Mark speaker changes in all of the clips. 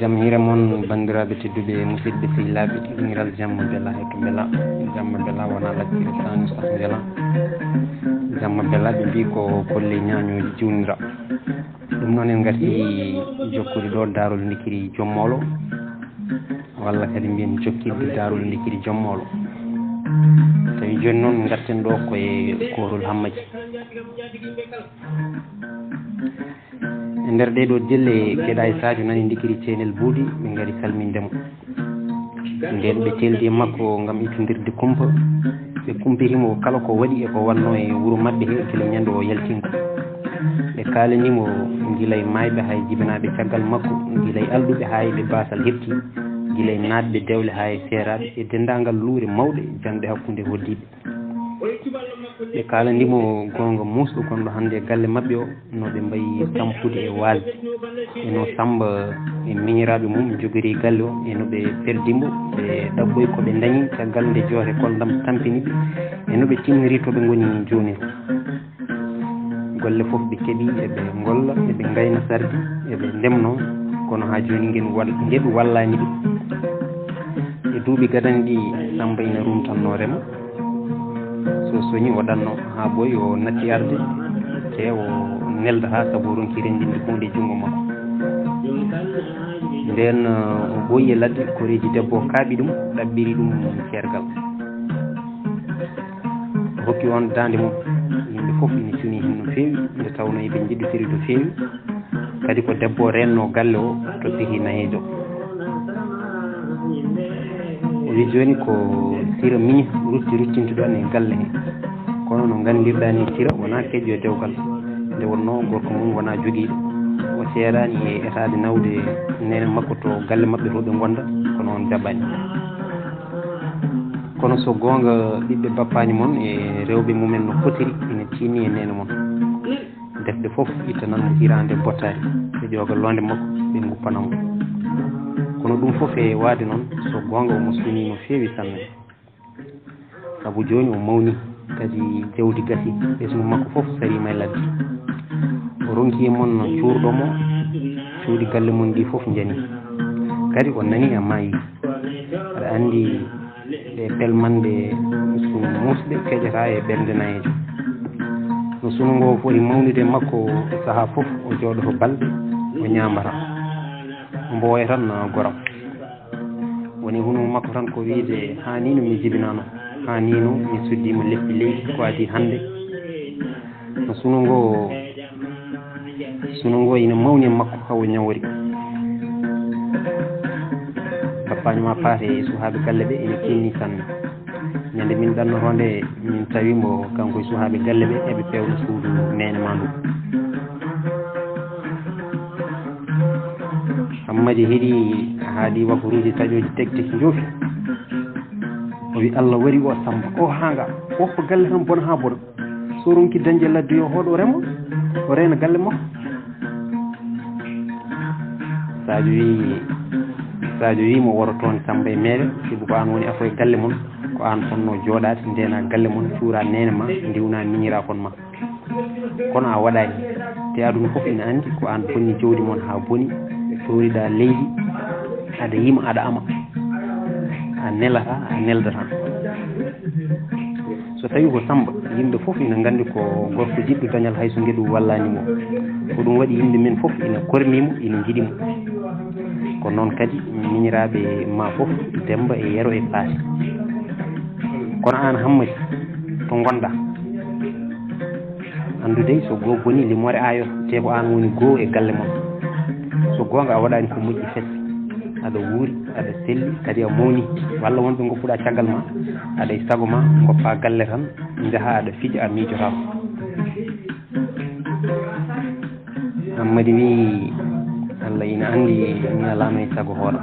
Speaker 1: jam hire mon bandiraɓe tedduɓe musidɓe sehilaɓe ɗiniral jamma bella e to bella jamma bella wona laccire sani sah bella jamma bella ɓe mbi ko kolle ñañoji jiwnira ɗum noon en garti jokkude ɗo darol ndikiri jommolo walla kadi mbiyen jokkirde darol ndikiri jommolo tawi joni noon garten ɗo koye korol hammaji e nder ɗeɗo dille gueɗa e Sadio nani ndikiri Ceynel Buudi ɓe gaari salmindemo nden ɓe teldi e makko gam ittodirde kumpa ɓe kumpirimo kala ko waɗi eko wanno e wuuro mabɓe he kila ñande o yaltinko ɓe kalanimo guilay mayɓe hay jibinaɓe caggal makko guilay alɗuɓe ha ɓe basal hepti guilay natɓe dewle ha e seeraɓe e dendagal luure mawɗe janɗe hakkude hoddiɓe ɓe kalandimo gonga musɗo gonɗo hande e galle mabɓe o no ɓe mbayi tampude e walde eno Samba e miñiraɓe mum jogori galle o eno ɓe perdimo ɓe ɗabɓoy koɓe dañi caggal nde joote koldam tampiniɓe eno ɓe tinniri toɓe goni joni golle foof ɓe keeɓi eɓe golla eɓe gayna sardi eɓe ndemno kono ha joni ngeɗu wallani ɓe e duuɓi gadani ɗi Samba ina rumtannorema so soñi o ɗanno ha ɓooyi o natti arde te o nelda ha saabu ronki rendinde hunde e junngo makko nden o ɓooyi e ladde koreji debbo o kaaɓi ɗum ɗaɓɓiri ɗum ceergal o hokki on dande mum yimɓe foof ina cuni hen no feewi nde tawno eɓe jiɗɗitiri no feewi kadi ko debbo o renno galle o toppiti nayejo o wi joni ko sira miña ruttintuɗon e galle he kono no gandirɗa ni sira wona keƴƴo e dewgal nde wonno gorko mum wona joguiɗo o seeɗani e etade nawde nene makko to galle mabɓe to ɓe gonda kono on jaɓani kono so gonga ɓiɓɓe bappaji moon e rewɓe mumen no potiri ina tinni e nene moon defɗe foof ittananmo hirande bottari ɓe ƴooga londe makko ɓe guppanamo kono ɗum foof e waade noon so gonga omo suni no feewi sanne saabu joni o mawni kadi jawdi gasi ɓesgu makko foof sarima e ladde o ronki e moon cuurɗomo cuuɗi galle mon ɗi foof jani kadi o nani a maayi aɗa andi ɗe pelmande sum musɗe keƴata e ɓernde nayejo no sunu ngo foti mawnude makko saaha foof o jooɗoto balɗe o ñamata o mboya tan goram woni huno makko tan ko wiide hanino mi jibinano hanino mi suddima leppi leydi ko adi hande no sunu ngo ina mawni e makko hawo ñawori bappaño ma paate e suhaaɓe galle ɓe ina kinni sanne ñande min ɗannotonde min tawimo kanko e suhaaɓe galle ɓe eɓe pewno suudu nene ma ndu hammadi heeɗi haaɗi wakoruji taƴoji tek joofi o wi Allah wari o Samba o hanga woppa galle tan bona ha bona so ronki dañde ladde yo hoɗo remo o rena galle makko Sadio wi mo woro toon Samba e meɗe sibu ko an woni afo e galle mon ko an fonno jooɗade ndena galle mon cuura nene ma ndiwna miñira kon ma kono a waɗani te aduna foof ina andi ko an bonni jawdi mon ha boni soriɗa leydi aɗa yima aɗa ama a nelata a neldata so tawi ko Samba yimɓe foof ina gandi ko gorko jiɗɗo dañal hayso gueɗu wallanimo ko ɗum waɗi yimɓe men foof ina kornimo ina jiiɗimo ko noon kadi miñiraɓe ma foof Demba e Yero e Paati kono an Hammadi to gonɗa andude so goo boni limore ayo te ko an woni goo e galle mon so gonga a waɗani ko moƴƴi fes aɗa wuuri aɗa selli kadi a mawni walla wonɓe goppuɗa caggal ma aɗa e saago ma goppa galle tan jaaha aɗa fiija a miijotako Hammadi wi Allah ina andi mi alano e saago hoore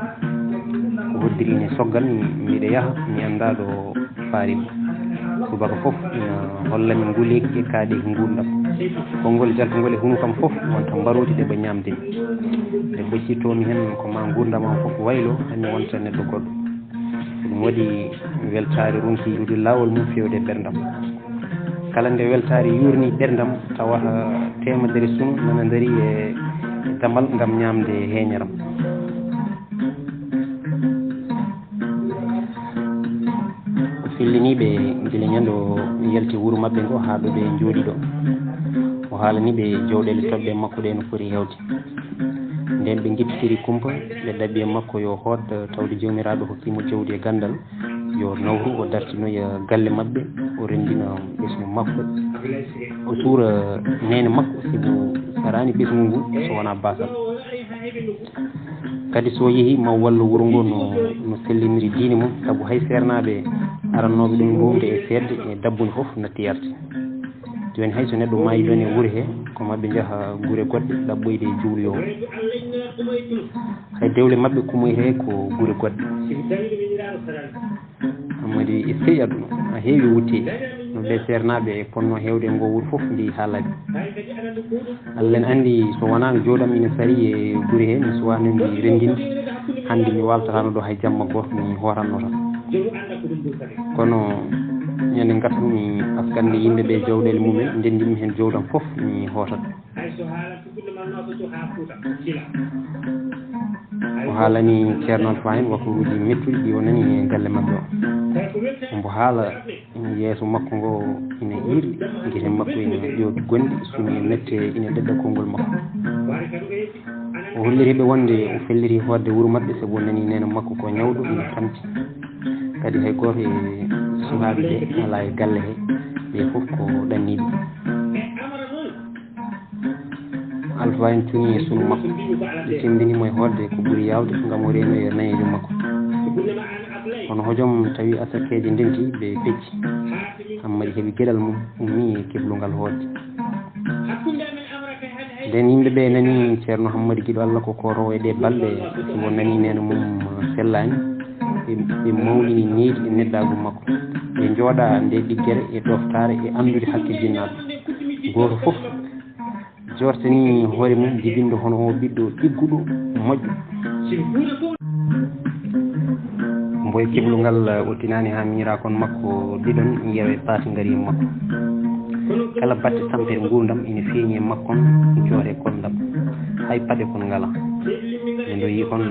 Speaker 1: ko hoddiri ine soggal mbiɗa yaaha mi anda ɗo faarimi subaka foof ina hollami nguleyki e kaaɗe gurdam konngol jaltugol e huno kam foof wonta mbaroji ɗe ɓe ñamde nde ɓoccittomi hen ko ma gurdam am foof waylo hanni wonta neɗɗo goɗɗo ɗum waɗi weltare ronki yude lawol mum fewde e ɓerdam kala nde weltare yurni ɓerdam tawa temedere sunu nana daari e damal ngam ñamde heñaram filliniɓe gila ñando yalti wuuro mabɓe ngo ha ɗo ɓe jooɗi ɗo o haalaniɓe jawɗele toɓɓe makko ɗe no foti hewde nden ɓe guittitiri kumpa ɓe ɗaɓɓi e makko yo hood tawde jawmiraɗo hokkimo jawdi e gandal yo nawru o dartinoya galle mabɓe o rendina ɓesgu makko o suura nene makko sibo sarani ɓesgu ngu so wona basal kadi so yeehi ma walla wuuro ngo no selliniri diine mum saabu hay sernaɓe arannoɓe ɗum mbowde e seedde e dabbuni foof natti yarte joni hay so neɗɗo maayi ɗon e wuuro he ko mabɓe jaaha guure goɗɗe ɗaɓɓoyde e juuloyo hay dewle mabɓe kumoyte ko guure goɗɗe amadi e sey aduna a heewi wutteji no ɓe sernaɓe e ponno hewde ngo wuuro foof ndi haalaɓe Allah en andi so wona no jooɗam ina sari e guure he mi suwano ndi rendinde hande mi waltatano ɗo hay jamma goto mi horanno tan kono ñande gasa mi askande yimɓeɓe jawɗele mumen ndendimi hen jawdam foof mi hootat o haalani ceerno Alpha en waktuuji mettuɗi ɗi o nani e galle mabɓe o mbo haala yeeso makko ngo ina iirɗi guite makko ina ƴooɓi gonɗi suni e mette ina ɗeɗɗa konngol makko o holliriɓe wonde o felliri hoodde wuuro mabɓe sabu o nani nene makko ko ñawɗo ina tamti kadi hay goto e suhaaɓe ɓe ala e galle he ɓe fof ko ɗanniɓe Alpha en tuni e sunu makko ɓe timbinimo e hoodde ko ɓuri yawde ngam o reeno e nayejo makko kono hojom tawi asakeje ndenti ɓe pecci hammadi heeɓi gueɗal mum ummi e keblungal hoodde nden yimɓeɓe nani ceerno Hammadi Guiɗo Allah ko korowo e ɗe balɗe sobo nani nene mum sellani ɓe mawɗini needi e neddagu makko ɓe jooɗa nde ɗiggere e ɗoftare e andude hakke jinnaɗo goto foof jortani hoore mum jibindo hono o ɓiɗɗo ɗigguɗo moƴƴo mboye keblungal o tinani ha miira kon makko ɗiɗon yeewe paati ngari e makko kala batte tampere gurdam ina feeñi e makkon joote kondam hay paɗe kon ngala ɓe ndo yi kon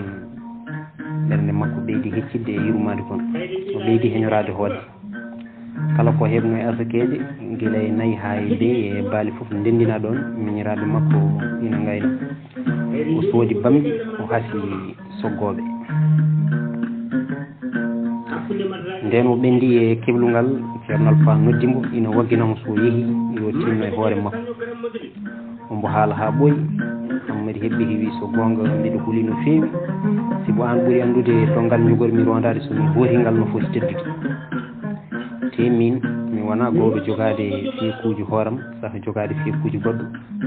Speaker 1: ɓernde makko ɓeydi heccidde e yurmade kon o ɓeydi heñorade hoodde kala ko heɓno e asakeje guila e nayyi ha e beyi e baali foof ndendina ɗon miñiraɓe makko ina gayna o soodi bamɗi o hasi soggoɓe nden o ɓendi e keblungal ceerno Alpha noddimo ina wagginamo so yeehi yo tinno e hoore makko ombo haala ha ɓooyi Hammadi heɓɓi wi so gonga mbiɗa huuli no feewi sibo an ɓuuri andude to ngal jogormi rondade somi hootingal no foti teddude te min mi wona gowɗo jogade fiikuji hooram saka jogade fiikuji goɗɗo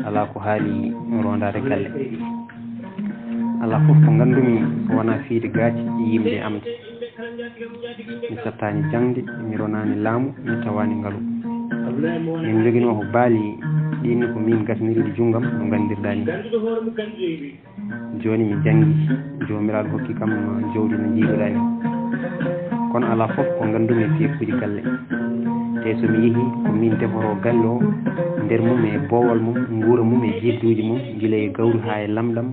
Speaker 1: ala ko haali rondade galle ala foof ko gandumi so wona fiide gaaci yimɓe amde mi sattani jangde mi ronani laamu mi tawani ngaalu min joguino ko baali ɗinni ko min gasniriɗe junggam no gandirɗa ni joni mi jangi jomiraɗo hokki kam jawdi no jiiɗoɗa ni kono ala foof ko gandumi e fiikuji galle te somi yeehi ko min deforo galle o nder mum e boowal mum guura mum e jidduji mum guila e gawri ha e lamɗam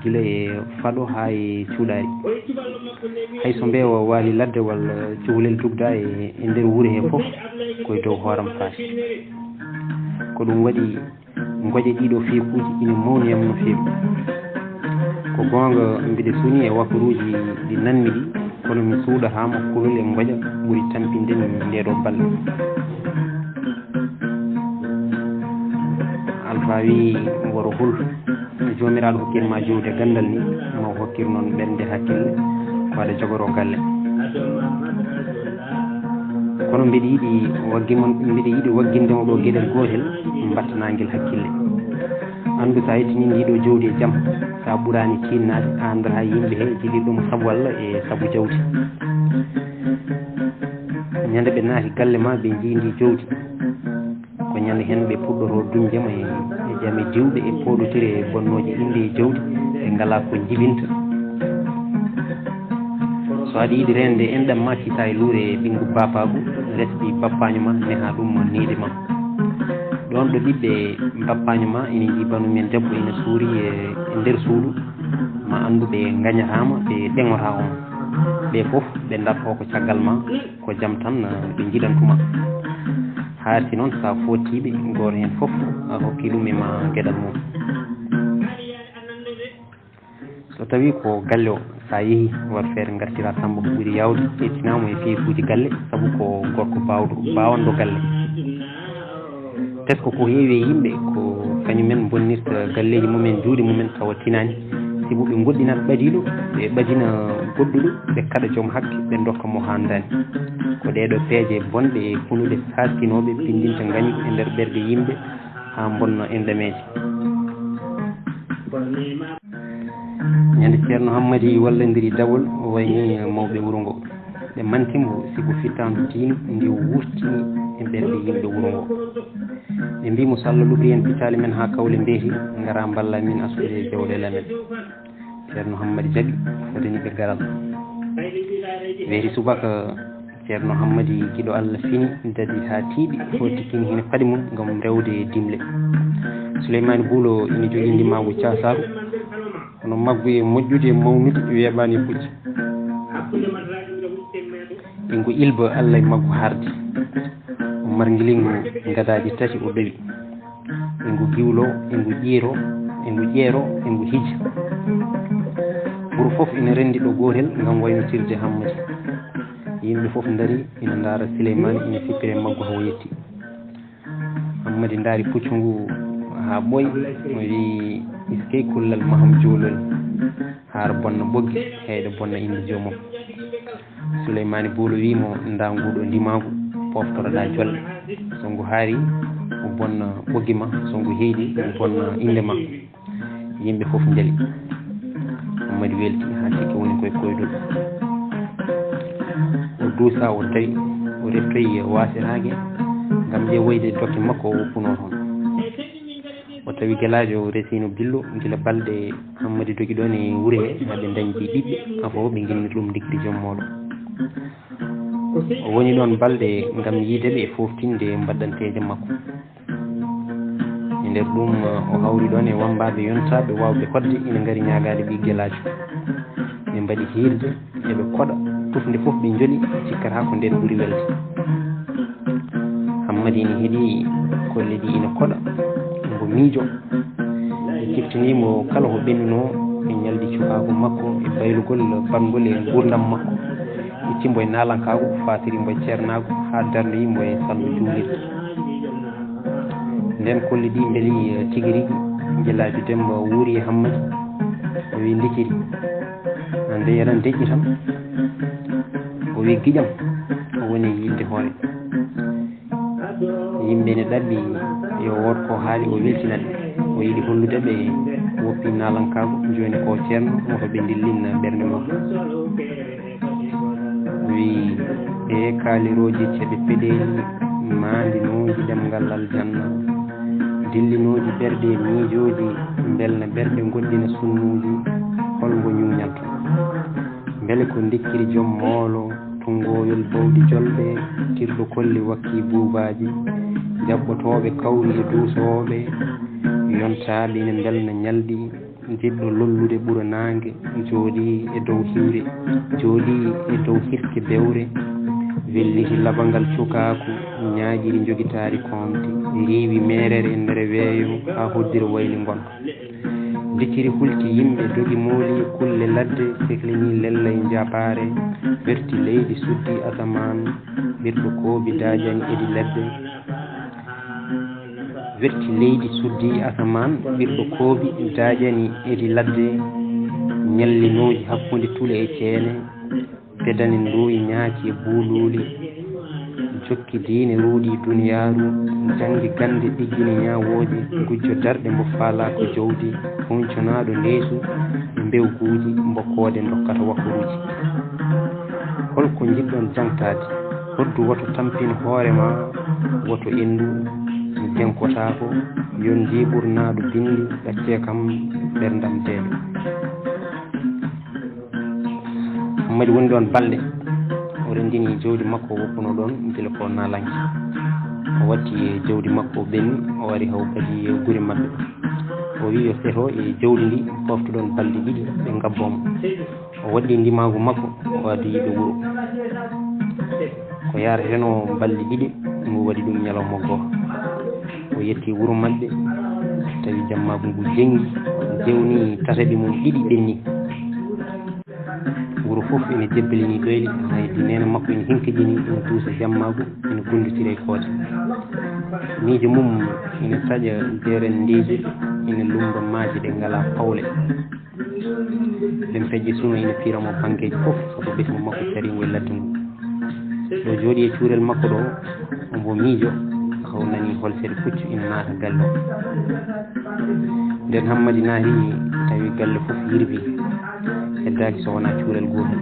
Speaker 1: guila e faɗo ha e cuuɗari hayso mbewa waali ladde walla cuhlel tugda e nder wuuro he foof koye dow hooram faati ko ɗum waɗi goƴe ɗiɗo fiikuji ina mawniyam no feewi ko gonga mbiɗa suni e wakaruji ɗi nanmi ɗi kono mi suuɗatama kulol e goƴa ɓuuri tampinde ndeɗo balle Alpha wi woro hul jomiraɗo hokkirma jowde gandal ni ma hokkir noon ɓernde hakkille waɗa jogoro galle kono mbiɗa yiɗi waggindemo ɗo gueɗel gotel mbattanagel hakkille andu sa yettini ndiɗo jawdi e jaam sa ɓuurani tinnade andata ha yimɓe he jiɗi ɗum saabu walla e saabu jawdi ñande ɓe naati galle ma ɓe jiindi jawdi ko ñande hen ɓe puɗɗoto duñjema e jaame diwɓe e poɗotiri e bonnoji inde e jawdi ɓe ngala ko jibinta so aɗa yiiɗi rende enɗam ma kita e luure e ɓinngu bapagu resɗi bappaño ma neha ɗum niide ma ɗon ɗo ɓiɓɓe bappaño ma ina jibanu men debbo ina suuri e nder suudu ma andu ɓe gañatama ɓe ɗeŋota on ɓe fof ɓe darto ko caggal ma ko jaam tan ɓe jiɗantuma haarti noon sa fottiɓe goto hen fof a hokki ɗum ema gueɗal mum so tawi ko galle o sa yeehi wat feere gartira Samba ko ɓuuri yawde ƴettinamo e feefuji galle saabu ko gorko bawanɗo galle tesko ko heewi e yimɓe ko kañumen bonnirta galleji mumen juuɗe mumen tawa tinani sibu ɓe goɗɗinat ɓadiɗo ɓe ɓadina goɗɗuɗo ɓe kaɗa joom hakke ɓe dokka mo handani ko ɗeɗo peeje bonɗe e funude sastinoɓe pindinta gañi e nder ɓerɗe yimɓe ha bonna e ndemeje ñande ceerno Hammady wallodiri dawol o wayni mawɓe wuuro ngo ɓe mantimo sigo fittandu diine ndi wurtini e ɓerɗe yimɓe wuuro ngo ɓe mbimo so Allah luɓi en pitali men ha kawle mbeeti gara balla min asude jawɗele amen ceerno Hammady jaaɓi fodeni ɓe garal weeti subaka ceerno Hammady giɗo Allah fini dadi ha tiiɗi fo tikkini hene paɗi mum gam rewde dimle Souleymane Buulo ina jogui ndimagu Thiasaru kono maggu e moƴƴude mawnude weeɓani pucci ingo ilba Allah e maggu harde o marguilingu gadaji tati o ɗawi ingo giwlo ingo ƴeero ingo hija ɓuuro foof ina rendi ɗo gotel gam waynotirde Hammady yimɓe foof daari ina daara Souleymane ina sippire maggu hawo yetti Hammady daari puccu ngu ha ɓooy o wi iskey kullal maham joolol haara bonna ɓoggi heyɗo bonna inde joomum Souleymane Buulo wimo nda nguɗo ndimagu poftoroɗa jolle so ngu haari o bonna ɓoggi ma so ngu heeɗi o bonna inde ma yimɓe foof jaali Hammady welti ha sikki woni koye koydol o duusa o tawi o rettoyi wasirage gam ƴeewoyde dokke makko o woppuno toon o tawi guelajo resino billo gila balɗe Hammady dogi ɗon e wuure he haɓe dañji ɓiɓɓe afo ɓe guinnir ɗum ligdi joom moɗo o woni ɗon balɗe gam yiideɓe e foftinde mbaɗanteje makko e nder ɗum o hawri ɗon e wambaɓe yontaɓe wawɓe hodde ina gaari ñagade ɓi guelajo ɓe mbaɗi hirde eɓe koɗa tufde foof ɓe jooli cikkata ko nden ɓuuri welde Hammady ina heeɗi kolle ɗi ina koɗa ngo miijo ɓe ciftinimo kala ko ɓennuno e ñaldi cukago makko e baylugol bangol e gurdam makko iccimbo e nalankago fatirimo e ceernago ha darnoyimo e sallo juulirde nden kolle ɗi beeli tigui rigui guelajo Demba wuuri e Hammady o wi ndikiri ande yaɗan deƴƴi tan o wi guiƴam o woni yilde hoore yimɓe ne ɗaɓɓi yo wood ko haali o weltinaɓe o yiiɗi hollude ɓe woppi nalankago joni ko ceerno oto ɓe dillinna ɓernde mum wi ɓe kaaliroji ceeɓe peɗeli mandinoji ɗemgal aljanna dillinoji ɓerɗe miijoji belna ɓerɗe goɗɗina sunnuji holgo ñuñalto beele ko dikkiri joom moolo tungoyol bawɗi jolɓe tirɗo kolli wakki buubaji jaɓɓotoɓe kawri e duusoɓe yontaɓe ina belna ñalɗi jiɗɗo lollude ɓuura nangue jooɗi e dow hiwre jooɗi e dow hirke bewre welliti labangal cukaku ñaaƴiri joguitari komde riiwi merere e nder weeyo ha hoddira wayli gonka dikkiri hulti yimɓe dogi mooli kulle ladde sehlini lella e japare werti leydi suddi asaman ɓirɗo koobi dajani edi ladde werti leydi suddi asaman ɓirɗo koobi dajani edi ladde ñallinoji hakkude tule e ceene bedani ndoyi ñaaki e buululi jokki diine ruuɗi duniyaru jangi gande ɗiggini ñawoje gujjo darɗe mbo faala ko jawdi hunconaɗo ndeesu e mbewguji mbokkode dokkata wakkuruji holko jiɗɗon jangtade hoddu woto tampin hoorema woto endu jenkotako yon jiɓurnaɗo bindi ɗacce kam ɓerdam deeɗo Hammady woni ɗon balɗe o rendini jawdi makko o woppuno ɗon gila ko nalanke o watti jawdi makko o ɓenni o wari haw kadi guure mabɓe o wi yo seeto e jawdi ndi pofta ɗon balɗe ɗiɗi ɓe gabbomo o o waddi ndimagu makko o addi yiide wuro ko yarata hen o balɗe ɗiɗi mo waɗi ɗum ñalawma goho o yetti wuro maɓɓe tawi jammagu ngu jengi jewni tasaɓe mum ɗiɗi ɓenni wuro fof ene jebbilini ɗoyɗe haydi nene makko ene hinkijini ene tuusa jammagu ene gonditira e koode miijo mum ene taƴa deren ndeji ene lumba maaji ɗe ngala pawle ɓen peƴƴe suno ene firamo banqueji fof sabu ɓesmu makko caringo e ladde ngu ɗo jooɗi e cuurel makko ɗo ombo miijo haw nani holsere puccu ina naata galle o nden Hammadi naati tawi galle fof yirbi heddaki so wona cuurel gotel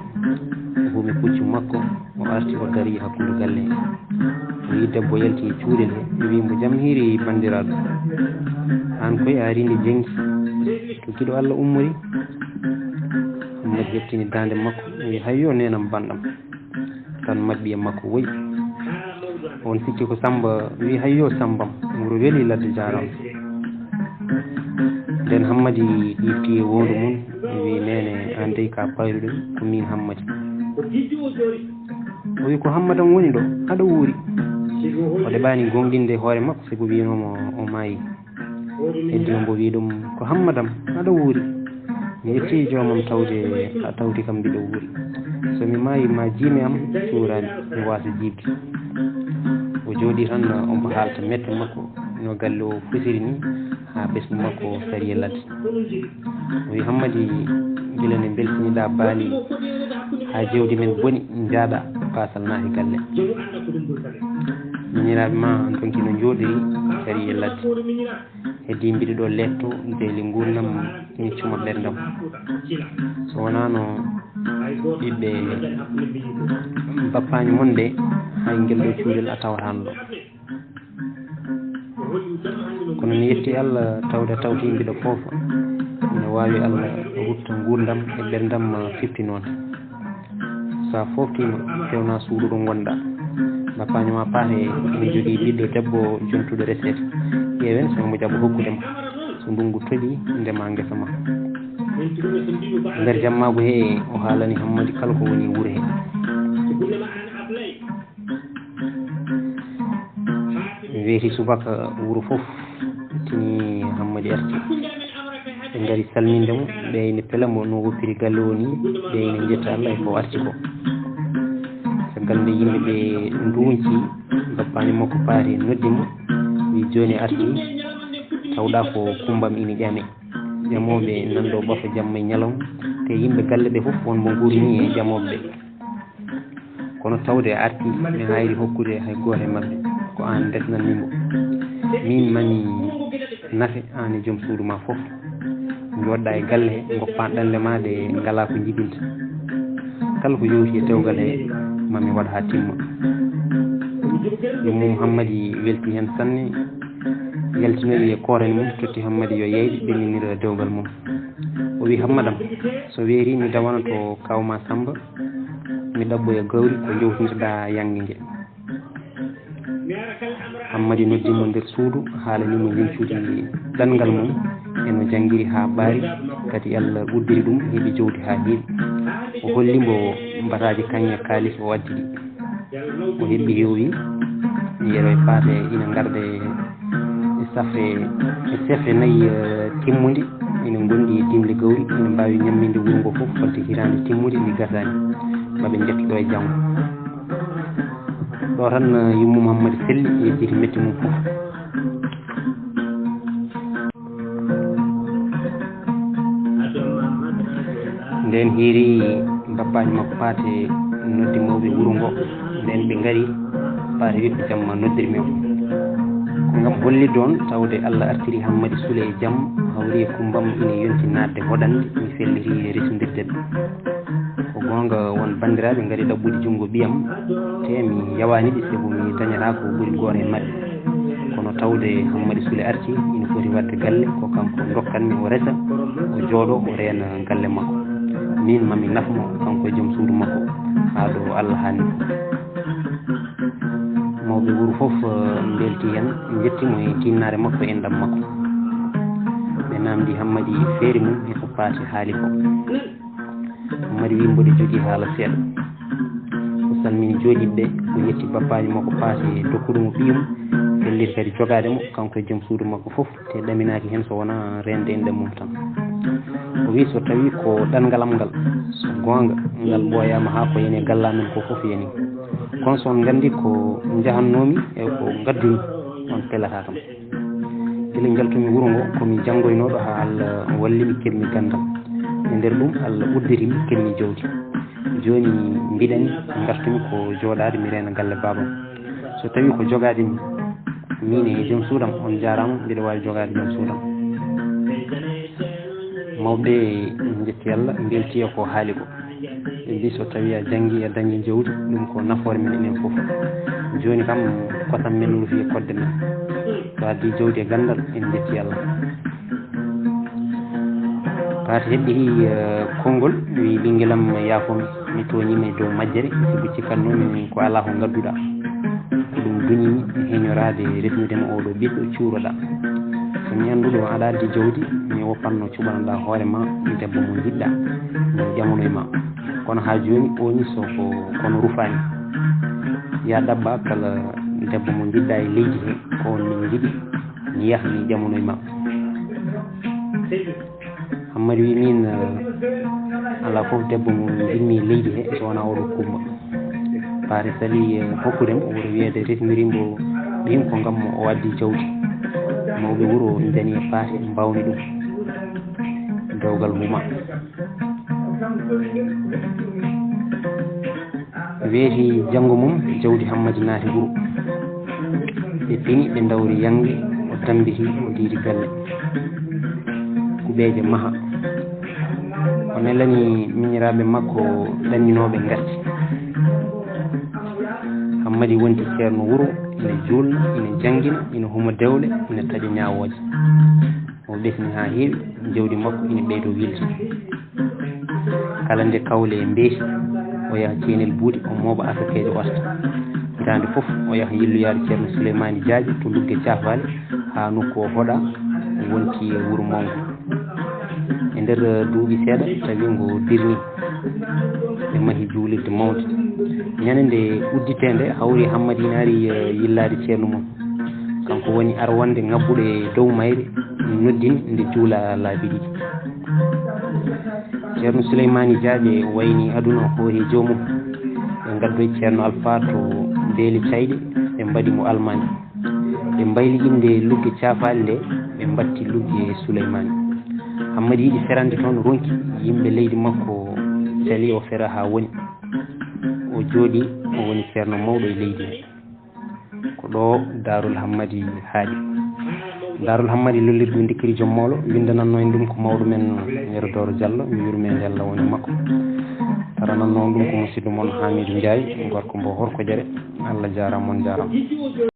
Speaker 1: bumi puccu makko o arti o dari hakkude galle he o yi debbo yalti e cuurel he ɓe wi mbo jam hiiri bandiraɗo an koye a arinde jengi to giɗo Allah ummori Hammadi hettini dande makko o wi hayyo nenam banɗam tan mabɓi e makko woyi on sikki ko Samba wi hayyo Sambam wuro weeli ladde jaram nden Hammadi ɗifti e wondu mum wi nene an dey ka payruɗo ko min Hammadi o wi ko Hammadam woni ɗo aɗa wuuri o ɗeɓani gonɗinde hoore makko sabu winomo o maayi heddi o mbo wi ɗum ko Hammadam aɗa wuuri mi yetti jomam tawde a tawti kam mbiɗo wuuri somi maayi ma jiimi am cuurani mi wasa jiibde o jooɗi tan omo haalta mette makko no galle o fusiri ni ha ɓesmu makko sari e ladde o wi Hammadi gila ne beltiniɗa baali ha jewdi men boni jaaɗa basal naati galle miñiraɓe ma donki no jooɗiri sari e ladde heddi mbiɗo ɗo letto beeli gurdam ina cuma ɓerdam so wonano ɓiɓɓe bappaño mon ɗe hay ngel ɗo cuurel a tawatano ɗo kono mi yetti Allah tawde tawti mbiɗo foofa ina wawi Allah rutta gurdam e ɓerdam fippi noon sa foftima fewna suudu ɗo gonɗa bappaño ma paate ene jogui ɓiɗɗo debbo jontuɗo resete ƴeewen somo jaɓa hokkudema so ndungu toɗi ndema guesa ma nder jammagu he o haalani Hammadi kala ko woni wuuro he mi weeti subaka wuuro fof tini Hammadi arti ɓe ngari salmindemo ɓeyne pelamo no woppiri galle o ni ɓeyne jetta Allah e ko arti ko caggal nde yimɓeɓe nduunci bappaño makko paari noddimo wi joni arti tawɗa ko kumbam ina ƴame ƴamoɓe nanɗo ɓafa jamma e ñalawma te yimɓe galle ɓe fof wonmo gurni e ƴamoɓe ɓe kono tawde a arti ɓe hayri hokkude hay goto e mabɓe ko an desnanmimo min mami nafe an e joom suudu ma fof joɗɗa e galle he goppa ɗanle ma ɗe ngala ko jibinta kala ko yowti e dewgal he mami waɗa ha timma ɗum mum Hammadi welti hen sanne yaltinoyi e korene mum totti Hammadi yo yeyde ɓenninira dewgal mum o wi Hammadam so weeri mi dawana to kawma Samba mi ɗabboya gawri ko jowtintoɗa yangue ngue Hammadi noddimo nder suudu haalanimo lincude ɗanngal mum eno janggiri ha ɓaari kadi Allah uddiri ɗum heeɓi jowdi ha heewi o hollimo mbataji kañe kaalis o waddi ɗi o heɓɓi heewi yeero e paate ina garda e sefre nayyi timmude ina gondi dimle gawri ina mbawi ñamminde wuuro ngo fof fodde hirande timmude ndi gasani maɓe jetto ɗo e janggo ɗo tan yummum Hammadi selli yejjiti metti mum fof nden hiiri bappaji makko paate noddi mawɓe wuuro ngo nden ɓe ngari paate wiɓɓe jamma noddirmi o ko ngam hollidde on tawde Allah artiri Hammadi suule e jaam hawri e kumbam ina yonti nadde hoɗande mi felliti resudirde ɓe ko gonga won bandiraɓe ngari ɗaɓɓude junngo ɓiyam te mi yawaniɓe sabu mi dañata ko ɓuuri goto e mabɓe kono tawde Hammadi suule arti ina foti wadde galle ko kanko dokkanmi o resa o jooɗo o reena galle makko min mami nafmo kanko e joom suudu makko haa ɗo Allah hanni mawɓe wuuro fof belti hen jettimo e tinnare makko e ndam makko ɓe namdi Hammadi feeri mum eko paati haali ko Hammadi wi mboɗo jogii haala seeɗa o salmini jooɗiɓe o yetti bappaji makko paasi dokkuɗo mo ɓiyum fellir kadi jogaade mo kanko e joom suudu makko fof te ɗaminaaki heen so wonaa rende en ɗammum tan o wi so tawi ko ɗanngalam ngal so goonga ngal ɓooyaama haa ko yeni galla men ko fof yani kono so on nganndi ko njahannoomi e ko ngaddumi on pelata kam gila jaltumi wuro ngo komi janngoynooɗo haa Allah wallimi keɓmi ganndal e ndeer ɗum Allah uddirimi keɓmi jawdi jooni mbiɗani ngartumi ko jooɗaade mi reena galle baabam so tawi ko jogaade min e joom suudam on jaaraama mbiɗa waawi jogaade joom suudam mawɓe njetti Allah mbeltiya ko haali ko ɓe mbi so tawi a janngii a dañii jawdi ɗum ko nafoore men enen fof jooni kam kosam men lufi e kodde men so addii jawdi e ganndal en njetti Allah paata heɓɓii konngol wi ɓingelam yaafomi mi tooñiima e dow majjere sibu cikkatnoomi ko alaa ko ngadduɗaa ko ɗum duñimi heñoraade resnudema oɗo ɓiɗɗo cuuroɗaa so mi annduɗo aɗa addi jawdi mi woppatno cuɓanoɗaa hoore ma debbo mo jiɗɗaa mi ƴamonoye ma kono haa jooni oñi so ko kono rufaani ya ɗabba kala debbo mo jiɗɗaa e leydi he ko on min jiɗi mi yaha mi ƴamonoye ma Hammadi wi min alaa fof debbo mo jinmi leydi he so wonaa oɗo kumba paare sali hokkudem o wuro wiyeede resmirimbo ɓiyum ko ngam o addi jawdi mawɓe wuro dani e paate mbawni ɗum dewgal muma weeti janngo mum jawdi Hammadi naati wuro ɓe pini ɓe ndawri yange o tambiti o diidi galle kuɓeeje maha o nelani miñiraaɓe makko ɗanninooɓe ngarti Hammadi wonti ceerno wuro ina juulna ina janngina ina huma dewle ina taƴa ñaawooje o ɓesni haa heewi jawdi makko ina ɓeydo wilde kala nde kawle e mbeeti o yaha ceenel buuɗi o mooɓa asakeeje osta hitaande fof o yaha yilloyaade ceerno Souleymany Diadio to lugge caafaale haa nokku o hoɗa wonti e wuro mawngo e ndeer duuɓi seeɗa tawi ngo dirni ɓe mahi juulirde mawde ñande nde udditende hawri Hammadi naari yillaade ceerno mum kanko woni arwande ngabbuɗo e dow mayre noddini nde juula laabi ɗiɗi ceerno Souleymany Diadio wayni aduna o hoori joomum ɓe ngaddoyi ceerno Alpha to beeli cayɗe ɓe mbaɗi mo almande ɓe mbayli inde lugge caafaali nde ɓe mbatti lugge Souleymany Hammadi yiɗi ferande toon ronki yimɓe leydi makko cali o fera haa woni o jooɗi o woni ceerno mawɗo e leydi he ko ɗo Darul Hammadi haaɗi Darul Hammadi lollirɗum ndikkiri joom mawlo windananno en ɗum ko mawɗo men Yero Doro Diallo mi yurmee Diallo woni makko tarananno ɗum ko musidɗo moon Hamidou Ndiaye gorko mbo Horko Diere Allah jaaraama on jaaraama